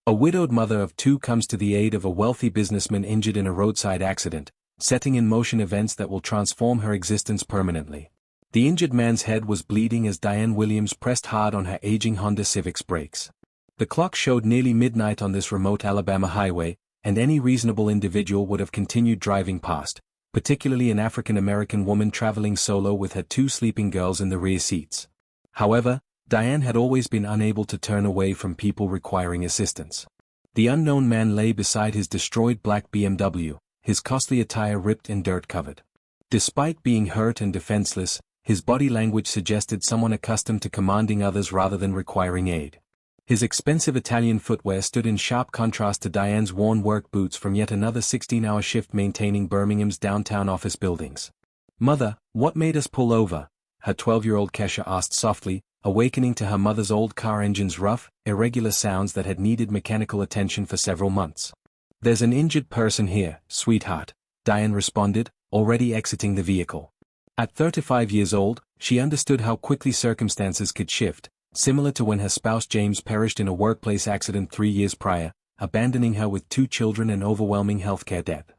A widowed mother of two comes to the aid of a wealthy businessman injured in a roadside accident, setting in motion events that will transform her existence permanently. The injured man's head was bleeding as Diane Williams pressed hard on her aging Honda Civic's brakes. The clock showed nearly midnight on this remote Alabama highway, and any reasonable individual would have continued driving past, particularly an African-American woman traveling solo with her two sleeping girls in the rear seats. However, Diane had always been unable to turn away from people requiring assistance. The unknown man lay beside his destroyed black BMW, his costly attire ripped and dirt-covered. Despite being hurt and defenseless, his body language suggested someone accustomed to commanding others rather than requiring aid. His expensive Italian footwear stood in sharp contrast to Diane's worn work boots from yet another 16-hour shift maintaining Birmingham's downtown office buildings. "Mother, what made us pull over?" her 12-year-old Kesha asked softly, awakening to her mother's old car engine's rough, irregular sounds that had needed mechanical attention for several months. "There's an injured person here, sweetheart," Diane responded, already exiting the vehicle. At 35 years old, she understood how quickly circumstances could shift, similar to when her spouse James perished in a workplace accident 3 years prior, abandoning her with 2 children and overwhelming healthcare debt.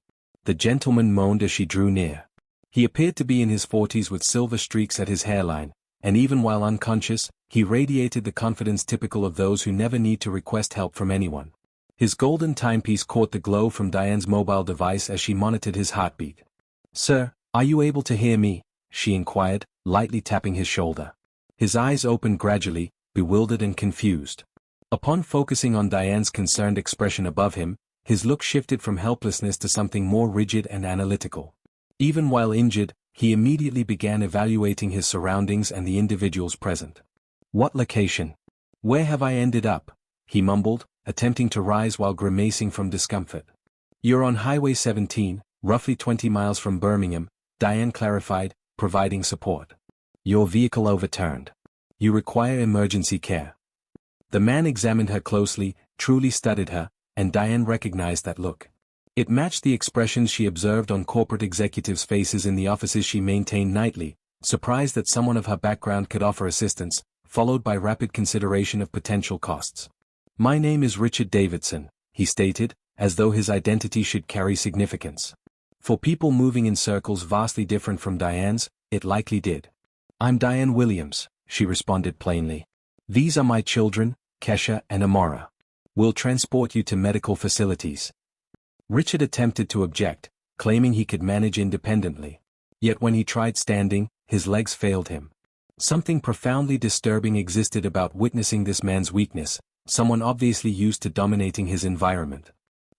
The gentleman moaned as she drew near. He appeared to be in his 40s with silver streaks at his hairline, and even while unconscious, he radiated the confidence typical of those who never need to request help from anyone. His golden timepiece caught the glow from Diane's mobile device as she monitored his heartbeat. "Sir, are you able to hear me?" she inquired, lightly tapping his shoulder. His eyes opened gradually, bewildered and confused. Upon focusing on Diane's concerned expression above him, his look shifted from helplessness to something more rigid and analytical. Even while injured, he immediately began evaluating his surroundings and the individuals present. "What location? Where have I ended up?" he mumbled, attempting to rise while grimacing from discomfort. "You're on Highway 17, roughly 20 miles from Birmingham," Diane clarified, providing support. "Your vehicle overturned. You require emergency care." The man examined her closely, truly studied her, and Diane recognized that look. It matched the expressions she observed on corporate executives' faces in the offices she maintained nightly, surprised that someone of her background could offer assistance, followed by rapid consideration of potential costs. "My name is Richard Davidson," he stated, as though his identity should carry significance. For people moving in circles vastly different from Diane's, it likely did. "I'm Diane Williams," she responded plainly. "These are my children, Kesha and Amora. We'll transport you to medical facilities." Richard attempted to object, claiming he could manage independently. Yet when he tried standing, his legs failed him. Something profoundly disturbing existed about witnessing this man's weakness, someone obviously used to dominating his environment.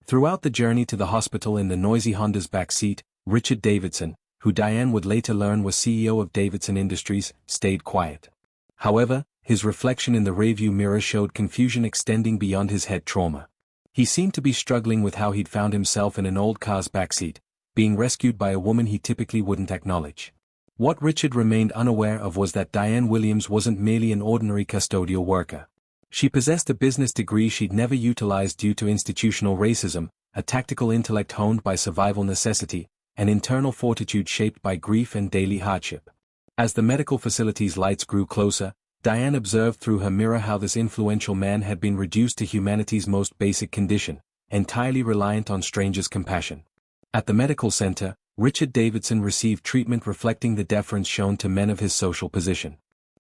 Throughout the journey to the hospital in the noisy Honda's back seat, Richard Davidson, who Diane would later learn was CEO of Davidson Industries, stayed quiet. However, his reflection in the rearview mirror showed confusion extending beyond his head trauma. He seemed to be struggling with how he'd found himself in an old car's backseat, being rescued by a woman he typically wouldn't acknowledge. What Richard remained unaware of was that Diane Williams wasn't merely an ordinary custodial worker. She possessed a business degree she'd never utilized due to institutional racism, a tactical intellect honed by survival necessity, an internal fortitude shaped by grief and daily hardship. As the medical facility's lights grew closer, Diane observed through her mirror how this influential man had been reduced to humanity's most basic condition, entirely reliant on strangers' compassion. At the medical center, Richard Davidson received treatment reflecting the deference shown to men of his social position.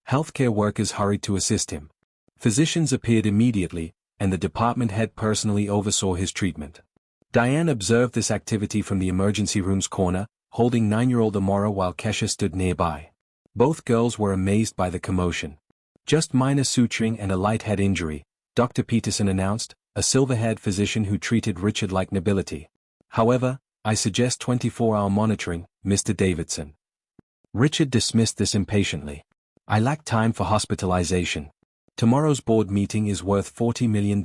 Healthcare workers hurried to assist him. Physicians appeared immediately, and the department head personally oversaw his treatment. Diane observed this activity from the emergency room's corner, holding 9-year-old Amora while Kesha stood nearby. Both girls were amazed by the commotion. "Just minor suturing and a light head injury," Dr. Peterson announced, a silver-haired physician who treated Richard like nobility. "However, I suggest 24-hour monitoring, Mr. Davidson." Richard dismissed this impatiently. "I lack time for hospitalization. Tomorrow's board meeting is worth $40 million.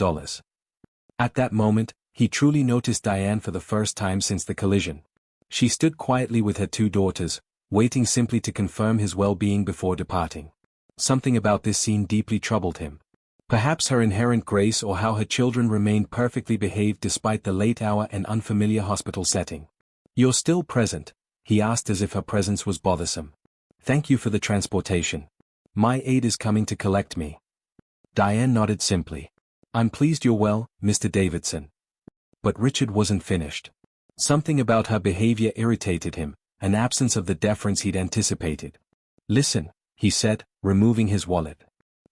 At that moment, he truly noticed Diane for the first time since the collision. She stood quietly with her 2 daughters, waiting simply to confirm his well-being before departing. Something about this scene deeply troubled him. Perhaps her inherent grace or how her children remained perfectly behaved despite the late hour and unfamiliar hospital setting. "You're still present?" he asked as if her presence was bothersome. "Thank you for the transportation. My aide is coming to collect me." Diane nodded simply. I'm pleased you're well, Mr. Davidson. But Richard wasn't finished. Something about her behavior irritated him, an absence of the deference he'd anticipated. Listen, he said, removing his wallet.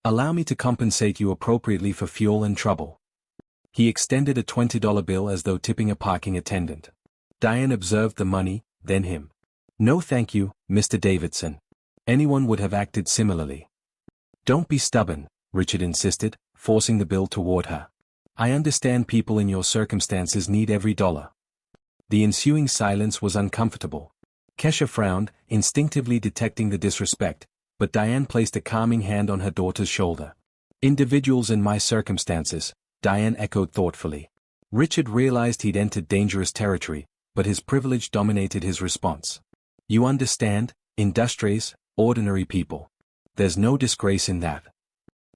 Allow me to compensate you appropriately for fuel and trouble. He extended a $20 bill as though tipping a parking attendant. Diane observed the money, then him. No thank you, Mr. Davidson. Anyone would have acted similarly. Don't be stubborn, Richard insisted, forcing the bill toward her. I understand people in your circumstances need every dollar. The ensuing silence was uncomfortable. Kesha frowned, instinctively detecting the disrespect, but Diane placed a calming hand on her daughter's shoulder. Individuals in my circumstances, Diane echoed thoughtfully. Richard realized he'd entered dangerous territory, but his privilege dominated his response. You understand, industrious, ordinary people. There's no disgrace in that.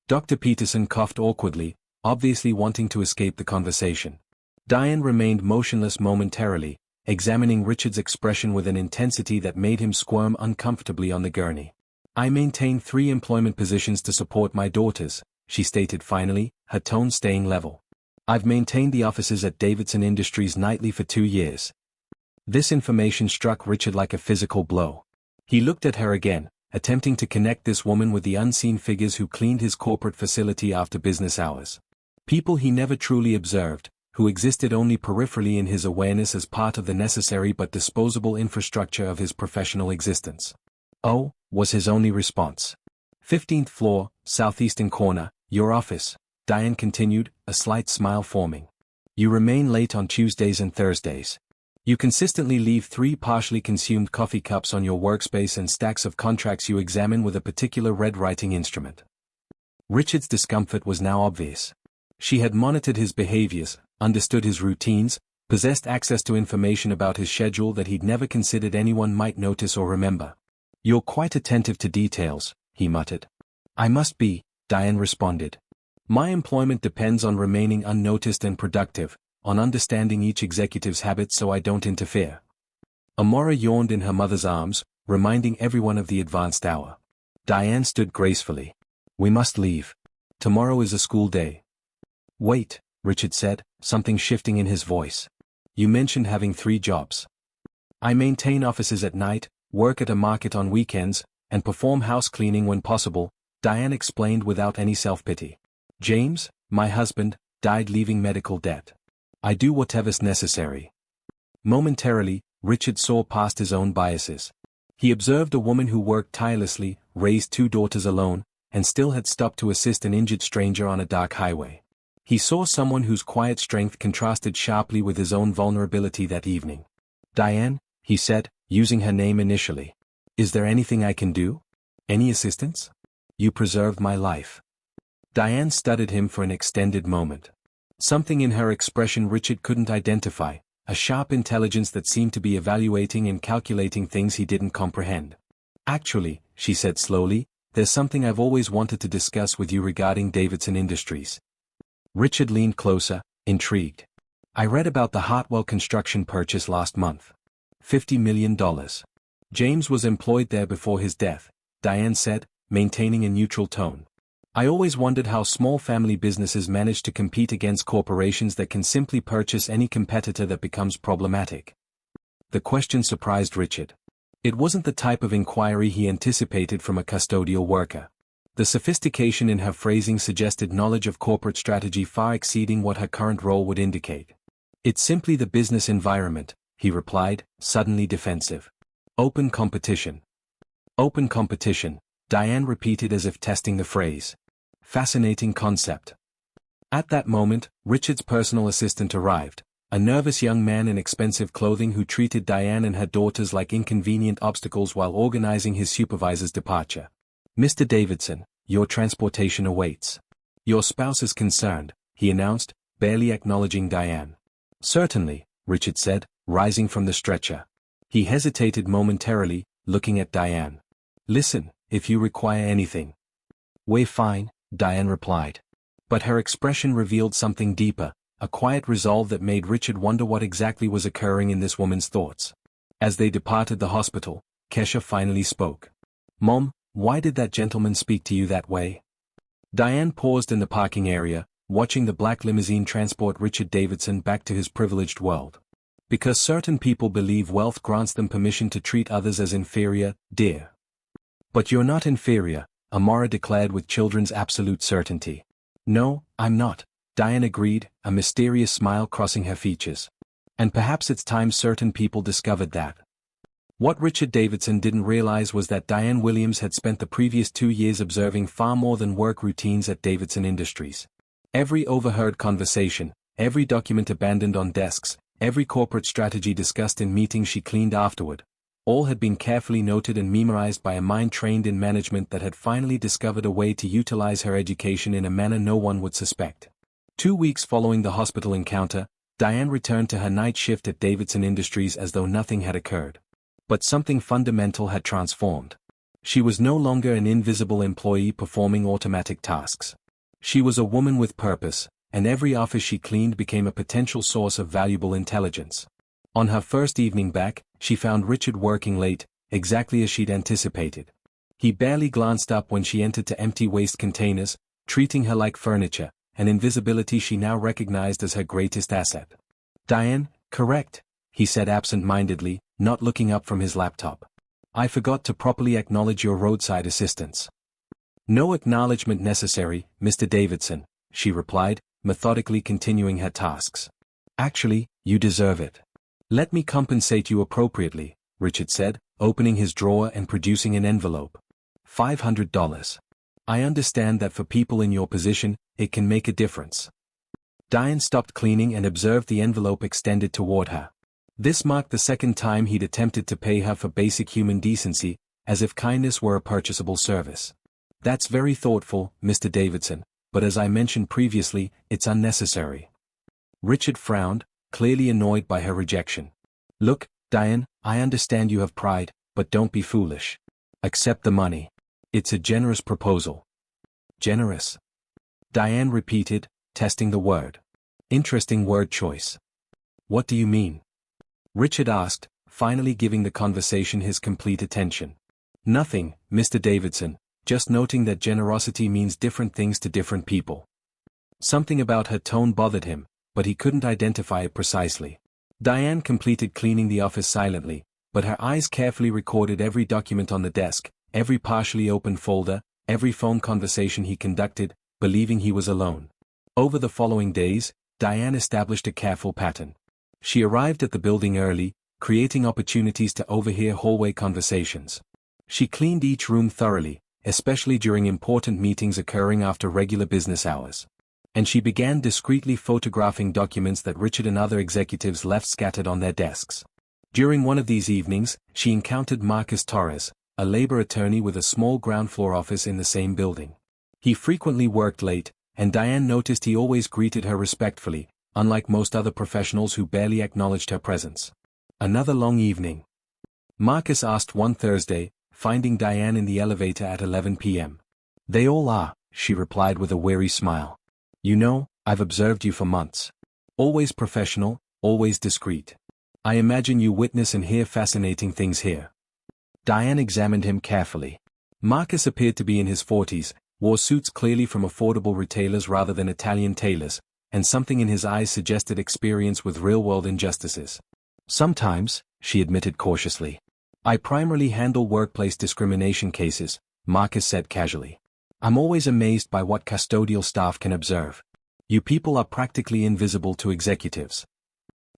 Dr. Peterson coughed awkwardly, obviously wanting to escape the conversation. Diane remained motionless momentarily, examining Richard's expression with an intensity that made him squirm uncomfortably on the gurney. I maintain 3 employment positions to support my daughters, she stated finally, her tone staying level. I've maintained the offices at Davidson Industries nightly for 2 years. This information struck Richard like a physical blow. He looked at her again, attempting to connect this woman with the unseen figures who cleaned his corporate facility after business hours. People he never truly observed, who existed only peripherally in his awareness as part of the necessary but disposable infrastructure of his professional existence. Oh, was his only response. 15th floor, southeastern corner, your office, Diane continued, a slight smile forming. You remain late on Tuesdays and Thursdays. You consistently leave 3 partially consumed coffee cups on your workspace and stacks of contracts you examine with a particular red writing instrument. Richard's discomfort was now obvious. She had monitored his behaviors, understood his routines, possessed access to information about his schedule that he'd never considered anyone might notice or remember. You're quite attentive to details, he muttered. I must be, Diane responded. My employment depends on remaining unnoticed and productive, on understanding each executive's habits so I don't interfere. Amora yawned in her mother's arms, reminding everyone of the advanced hour. Diane stood gracefully. We must leave. Tomorrow is a school day. Wait, Richard said, something shifting in his voice. You mentioned having 3 jobs. I maintain offices at night, work at a market on weekends, and perform house cleaning when possible, Diane explained without any self-pity. James, my husband, died leaving medical debt. I do whatever's necessary. Momentarily, Richard saw past his own biases. He observed a woman who worked tirelessly, raised 2 daughters alone, and still had stopped to assist an injured stranger on a dark highway. He saw someone whose quiet strength contrasted sharply with his own vulnerability that evening. Diane, he said, using her name initially. Is there anything I can do? Any assistance? You preserved my life. Diane studied him for an extended moment. Something in her expression Richard couldn't identify, a sharp intelligence that seemed to be evaluating and calculating things he didn't comprehend. Actually, she said slowly, there's something I've always wanted to discuss with you regarding Davidson Industries. Richard leaned closer, intrigued. I read about the Hartwell construction purchase last month. $50 million. James was employed there before his death, Diane said, maintaining a neutral tone. I always wondered how small family businesses manage to compete against corporations that can simply purchase any competitor that becomes problematic. The question surprised Richard. It wasn't the type of inquiry he anticipated from a custodial worker. The sophistication in her phrasing suggested knowledge of corporate strategy far exceeding what her current role would indicate. It's simply the business environment, he replied, suddenly defensive. Open competition. Open competition, Diane repeated as if testing the phrase. Fascinating concept. At that moment, Richard's personal assistant arrived, a nervous young man in expensive clothing who treated Diane and her daughters like inconvenient obstacles while organizing his supervisor's departure. Mr. Davidson, your transportation awaits. Your spouse is concerned, he announced, barely acknowledging Diane. Certainly, Richard said, rising from the stretcher. He hesitated momentarily, looking at Diane. Listen, if you require anything. We're fine, Diane replied. But her expression revealed something deeper, a quiet resolve that made Richard wonder what exactly was occurring in this woman's thoughts. As they departed the hospital, Kesha finally spoke. Mom, why did that gentleman speak to you that way? Diane paused in the parking area, watching the black limousine transport Richard Davidson back to his privileged world. Because certain people believe wealth grants them permission to treat others as inferior, dear. But you're not inferior, Amara declared with children's absolute certainty. No, I'm not, Diane agreed, a mysterious smile crossing her features. And perhaps it's time certain people discovered that. What Richard Davidson didn't realize was that Diane Williams had spent the previous 2 years observing far more than work routines at Davidson Industries. Every overheard conversation, every document abandoned on desks, every corporate strategy discussed in meetings she cleaned afterward, all had been carefully noted and memorized by a mind trained in management that had finally discovered a way to utilize her education in a manner no one would suspect. 2 weeks following the hospital encounter, Diane returned to her night shift at Davidson Industries as though nothing had occurred. But something fundamental had transformed. She was no longer an invisible employee performing automatic tasks. She was a woman with purpose, and every office she cleaned became a potential source of valuable intelligence. On her first evening back, she found Richard working late, exactly as she'd anticipated. He barely glanced up when she entered to empty waste containers, treating her like furniture, an invisibility she now recognized as her greatest asset. Diane, correct, he said absent-mindedly, not looking up from his laptop. I forgot to properly acknowledge your roadside assistance. No acknowledgement necessary, Mr. Davidson, she replied, methodically continuing her tasks. Actually, you deserve it. Let me compensate you appropriately, Richard said, opening his drawer and producing an envelope. $500. I understand that for people in your position, it can make a difference. Diane stopped cleaning and observed the envelope extended toward her. This marked the second time he'd attempted to pay her for basic human decency, as if kindness were a purchasable service. That's very thoughtful, Mr. Davidson, but as I mentioned previously, it's unnecessary. Richard frowned, clearly annoyed by her rejection. Look, Diane, I understand you have pride, but don't be foolish. Accept the money. It's a generous proposal. Generous? Diane repeated, testing the word. Interesting word choice. What do you mean? Richard asked, finally giving the conversation his complete attention. Nothing, Mr. Davidson, just noting that generosity means different things to different people. Something about her tone bothered him, but he couldn't identify it precisely. Diane completed cleaning the office silently, but her eyes carefully recorded every document on the desk, every partially opened folder, every phone conversation he conducted, believing he was alone. Over the following days, Diane established a careful pattern. She arrived at the building early, creating opportunities to overhear hallway conversations. She cleaned each room thoroughly, especially during important meetings occurring after regular business hours. And she began discreetly photographing documents that Richard and other executives left scattered on their desks. During one of these evenings, she encountered Marcus Torres, a labor attorney with a small ground floor office in the same building. He frequently worked late, and Diane noticed he always greeted her respectfully, unlike most other professionals who barely acknowledged her presence. Another long evening. Marcus asked one Thursday, finding Diane in the elevator at 11 p.m. They all are, she replied with a weary smile. You know, I've observed you for months. Always professional, always discreet. I imagine you witness and hear fascinating things here. Diane examined him carefully. Marcus appeared to be in his 40s, wore suits clearly from affordable retailers rather than Italian tailors, and something in his eyes suggested experience with real-world injustices. Sometimes, she admitted cautiously. I primarily handle workplace discrimination cases, Marcus said casually. I'm always amazed by what custodial staff can observe. You people are practically invisible to executives.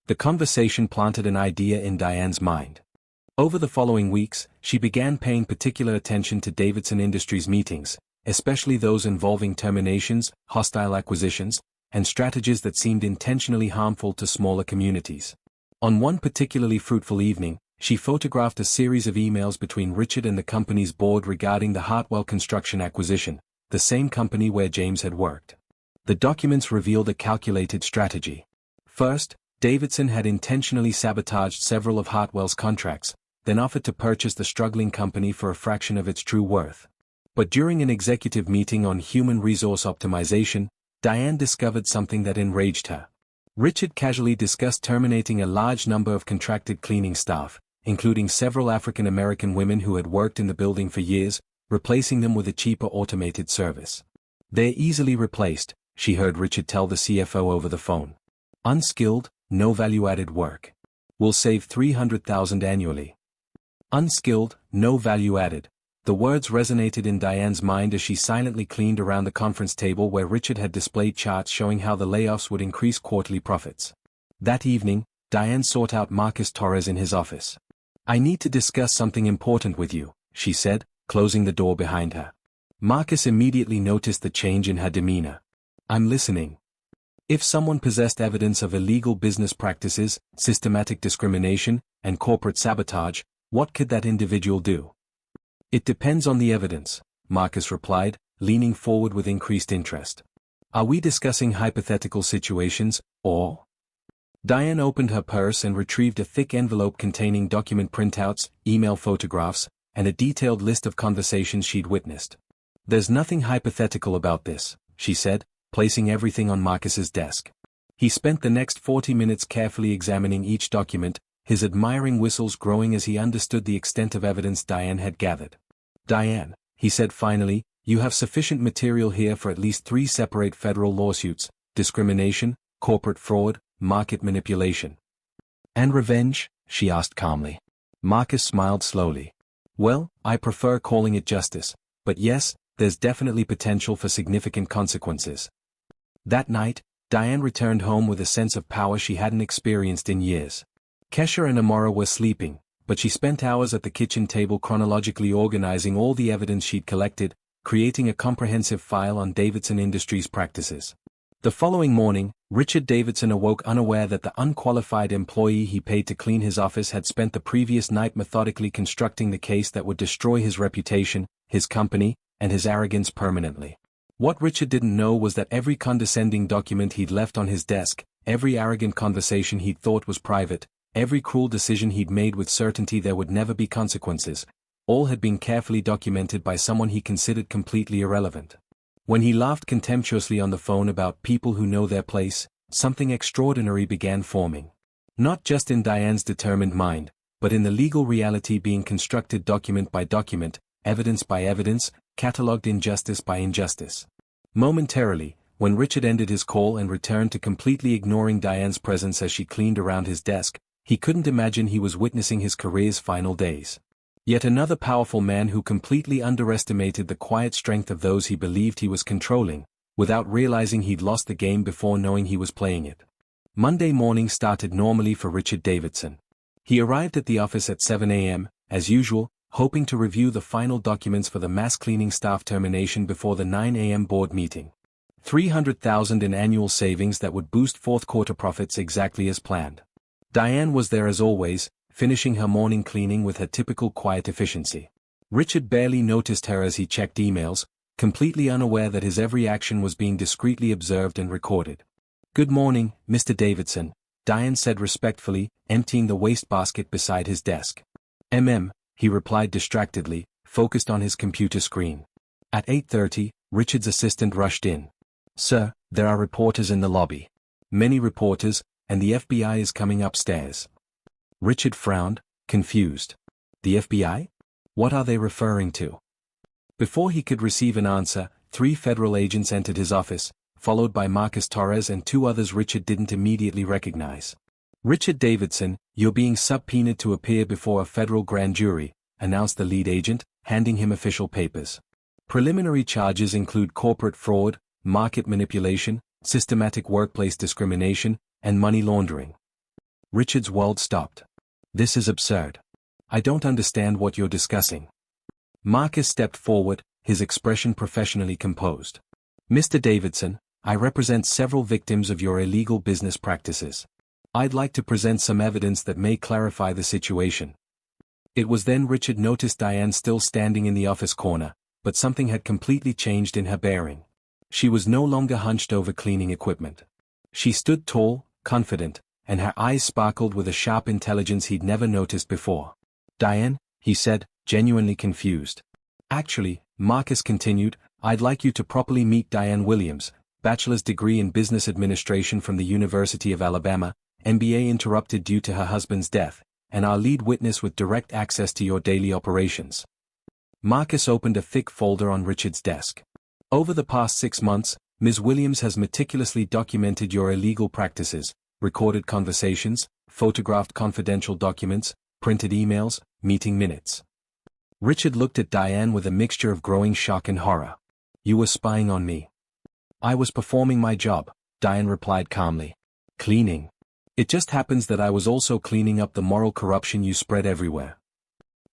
The conversation planted an idea in Diane's mind. Over the following weeks, she began paying particular attention to Davidson Industries meetings, especially those involving terminations, hostile acquisitions, and strategies that seemed intentionally harmful to smaller communities. On one particularly fruitful evening, she photographed a series of emails between Richard and the company's board regarding the Hartwell Construction acquisition, the same company where James had worked. The documents revealed a calculated strategy. First, Davidson had intentionally sabotaged several of Hartwell's contracts, then offered to purchase the struggling company for a fraction of its true worth. But during an executive meeting on human resource optimization, Diane discovered something that enraged her. Richard casually discussed terminating a large number of contracted cleaning staff, including several African American women who had worked in the building for years, replacing them with a cheaper automated service. They're easily replaced, she heard Richard tell the CFO over the phone. Unskilled, no value-added work. Will save $300,000 annually. Unskilled, no value added. The words resonated in Diane's mind as she silently cleaned around the conference table where Richard had displayed charts showing how the layoffs would increase quarterly profits. That evening, Diane sought out Marcus Torres in his office. "I need to discuss something important with you," she said, closing the door behind her. Marcus immediately noticed the change in her demeanor. "I'm listening." If someone possessed evidence of illegal business practices, systematic discrimination, and corporate sabotage, what could that individual do? "It depends on the evidence," Marcus replied, leaning forward with increased interest. "Are we discussing hypothetical situations, or?" Diane opened her purse and retrieved a thick envelope containing document printouts, email photographs, and a detailed list of conversations she'd witnessed. "There's nothing hypothetical about this," she said, placing everything on Marcus's desk. He spent the next 40 minutes carefully examining each document, his admiring whistles growing as he understood the extent of evidence Diane had gathered. "Diane," he said finally, "you have sufficient material here for at least 3 separate federal lawsuits: discrimination, corporate fraud, market manipulation." "And revenge?" she asked calmly. Marcus smiled slowly. "Well, I prefer calling it justice, but yes, there's definitely potential for significant consequences." That night, Diane returned home with a sense of power she hadn't experienced in years. Kesha and Amora were sleeping, but she spent hours at the kitchen table chronologically organizing all the evidence she'd collected, creating a comprehensive file on Davidson Industries' practices. The following morning, Richard Davidson awoke unaware that the unqualified employee he paid to clean his office had spent the previous night methodically constructing the case that would destroy his reputation, his company, and his arrogance permanently. What Richard didn't know was that every condescending document he'd left on his desk, every arrogant conversation he'd thought was private, every cruel decision he'd made with certainty there would never be consequences, all had been carefully documented by someone he considered completely irrelevant. When he laughed contemptuously on the phone about people who know their place, something extraordinary began forming. Not just in Diane's determined mind, but in the legal reality being constructed document by document, evidence by evidence, catalogued injustice by injustice. Momentarily, when Richard ended his call and returned to completely ignoring Diane's presence as she cleaned around his desk, he couldn't imagine he was witnessing his career's final days. Yet another powerful man who completely underestimated the quiet strength of those he believed he was controlling, without realizing he'd lost the game before knowing he was playing it. Monday morning started normally for Richard Davidson. He arrived at the office at 7 a.m., as usual, hoping to review the final documents for the mass cleaning staff termination before the 9 a.m. board meeting. $300,000 in annual savings that would boost fourth-quarter profits exactly as planned. Diane was there as always, finishing her morning cleaning with her typical quiet efficiency. Richard barely noticed her as he checked emails, completely unaware that his every action was being discreetly observed and recorded. "Good morning, Mr. Davidson," Diane said respectfully, emptying the wastebasket beside his desk. He replied distractedly, focused on his computer screen. At 8:30, Richard's assistant rushed in. "Sir, there are reporters in the lobby." "Many reporters, and the FBI is coming upstairs." Richard frowned, confused. "The FBI? What are they referring to?" Before he could receive an answer, 3 federal agents entered his office, followed by Marcus Torres and 2 others Richard didn't immediately recognize. "Richard Davidson, you're being subpoenaed to appear before a federal grand jury," announced the lead agent, handing him official papers. "Preliminary charges include corporate fraud, market manipulation, systematic workplace discrimination, and money laundering." Richard's world stopped. "This is absurd. I don't understand what you're discussing." Marcus stepped forward, his expression professionally composed. "Mr. Davidson, I represent several victims of your illegal business practices. I'd like to present some evidence that may clarify the situation." It was then Richard noticed Diane still standing in the office corner, but something had completely changed in her bearing. She was no longer hunched over cleaning equipment. She stood tall, confident, and her eyes sparkled with a sharp intelligence he'd never noticed before. "Diane," he said, genuinely confused. "Actually," Marcus continued, "I'd like you to properly meet Diane Williams, bachelor's degree in business administration from the University of Alabama, MBA interrupted due to her husband's death, and our lead witness with direct access to your daily operations." Marcus opened a thick folder on Richard's desk. Over the past 6 months, Ms. Williams has meticulously documented your illegal practices, recorded conversations, photographed confidential documents, printed emails, meeting minutes. Richard looked at Diane with a mixture of growing shock and horror. You were spying on me. I was performing my job, Diane replied calmly. Cleaning. It just happens that I was also cleaning up the moral corruption you spread everywhere.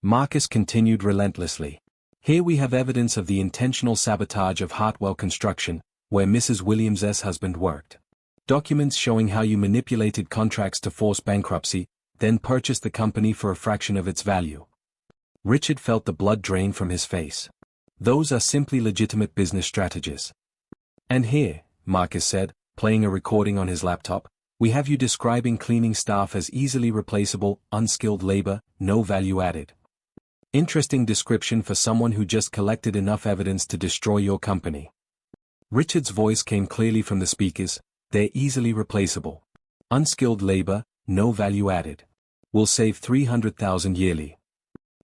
Marcus continued relentlessly. Here we have evidence of the intentional sabotage of Hartwell Construction, where Mrs. Williams' husband worked. Documents showing how you manipulated contracts to force bankruptcy, then purchased the company for a fraction of its value. Richard felt the blood drain from his face. Those are simply legitimate business strategies. And here, Marcus said, playing a recording on his laptop, we have you describing cleaning staff as easily replaceable, unskilled labor, no value added. Interesting description for someone who just collected enough evidence to destroy your company. Richard's voice came clearly from the speakers. They're easily replaceable. Unskilled labor, no value added. Will save $300,000 yearly.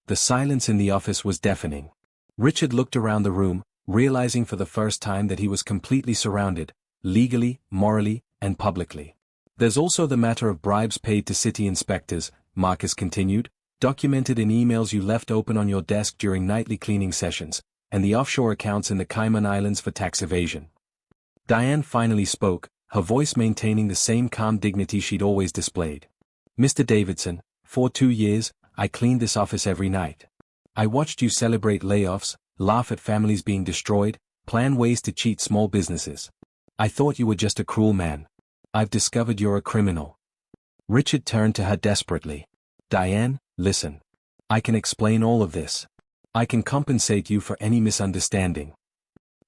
The silence in the office was deafening. Richard looked around the room, realizing for the first time that he was completely surrounded, legally, morally, and publicly. There's also the matter of bribes paid to city inspectors, Marcus continued, documented in emails you left open on your desk during nightly cleaning sessions, and the offshore accounts in the Cayman Islands for tax evasion. Diane finally spoke, her voice maintaining the same calm dignity she'd always displayed. Mr. Davidson, for 2 years, I cleaned this office every night. I watched you celebrate layoffs, laugh at families being destroyed, plan ways to cheat small businesses. I thought you were just a cruel man. I've discovered you're a criminal. Richard turned to her desperately. Diane, listen. I can explain all of this. I can compensate you for any misunderstanding.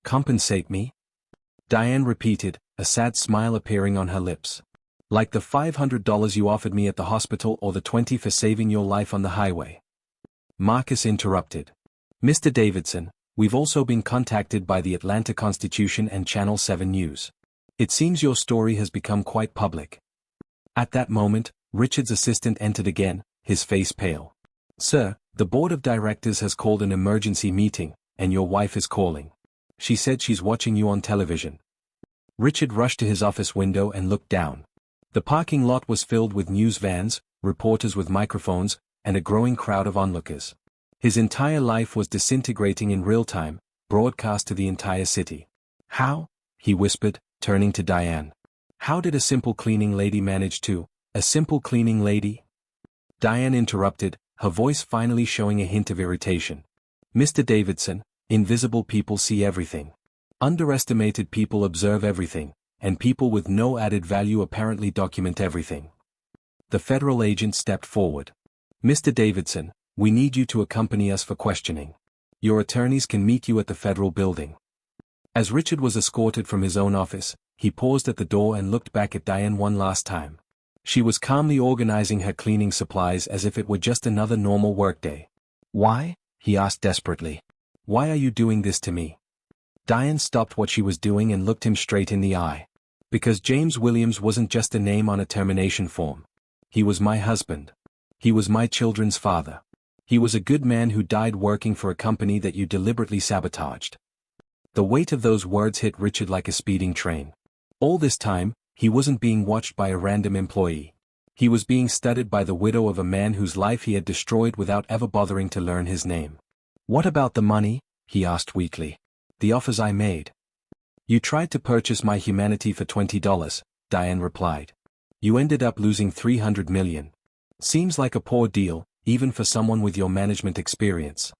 Compensate me? Diane repeated, a sad smile appearing on her lips. Like the $500 you offered me at the hospital or the $20 for saving your life on the highway. Marcus interrupted. Mr. Davidson, we've also been contacted by the Atlanta Constitution and Channel 7 News. It seems your story has become quite public. At that moment, Richard's assistant entered again, his face pale. Sir, the board of directors has called an emergency meeting, and your wife is calling. She said she's watching you on television. Richard rushed to his office window and looked down. The parking lot was filled with news vans, reporters with microphones, and a growing crowd of onlookers. His entire life was disintegrating in real time, broadcast to the entire city. How? He whispered, turning to Diane. How did a simple cleaning lady manage to? A simple cleaning lady? Diane interrupted, her voice finally showing a hint of irritation. Mr. Davidson, invisible people see everything. Underestimated people observe everything, and people with no added value apparently document everything. The federal agent stepped forward. Mr. Davidson, we need you to accompany us for questioning. Your attorneys can meet you at the federal building. As Richard was escorted from his own office, he paused at the door and looked back at Diane one last time. She was calmly organizing her cleaning supplies as if it were just another normal workday. Why? He asked desperately. Why are you doing this to me? Diane stopped what she was doing and looked him straight in the eye. Because James Williams wasn't just a name on a termination form. He was my husband. He was my children's father. He was a good man who died working for a company that you deliberately sabotaged. The weight of those words hit Richard like a speeding train. All this time, he wasn't being watched by a random employee. He was being studied by the widow of a man whose life he had destroyed without ever bothering to learn his name. What about the money? He asked weakly. The offers I made. You tried to purchase my humanity for $20, Diane replied. You ended up losing $300 million. Seems like a poor deal, even for someone with your management experience.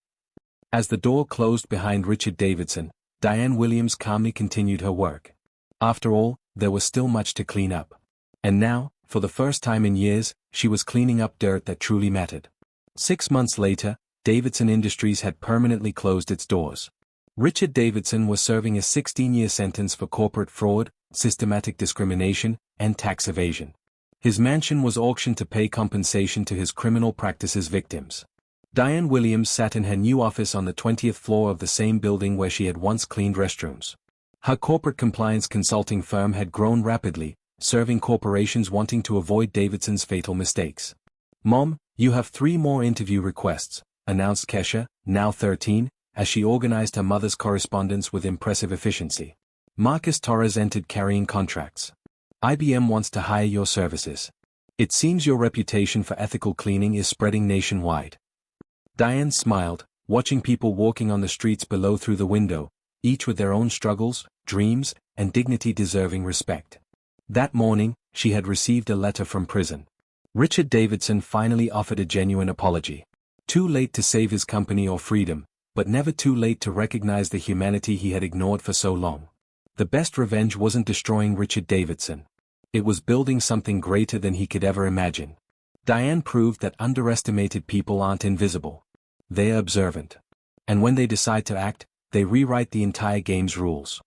As the door closed behind Richard Davidson, Diane Williams calmly continued her work. After all, there was still much to clean up. And now, for the first time in years, she was cleaning up dirt that truly mattered. 6 months later, Davidson Industries had permanently closed its doors. Richard Davidson was serving a 16-year sentence for corporate fraud, systematic discrimination, and tax evasion. His mansion was auctioned to pay compensation to his criminal practices victims. Diane Williams sat in her new office on the 20th floor of the same building where she had once cleaned restrooms. Her corporate compliance consulting firm had grown rapidly, serving corporations wanting to avoid Davidson's fatal mistakes. Mom, you have 3 more interview requests, announced Kesha, now 13, as she organized her mother's correspondence with impressive efficiency. Marcus Torres entered carrying contracts. IBM wants to hire your services. It seems your reputation for ethical cleaning is spreading nationwide. Diane smiled, watching people walking on the streets below through the window, each with their own struggles, dreams, and dignity deserving respect. That morning, she had received a letter from prison. Richard Davidson finally offered a genuine apology. Too late to save his company or freedom, but never too late to recognize the humanity he had ignored for so long. The best revenge wasn't destroying Richard Davidson. It was building something greater than he could ever imagine. Diane proved that underestimated people aren't invisible. They are observant. And when they decide to act, they rewrite the entire game's rules.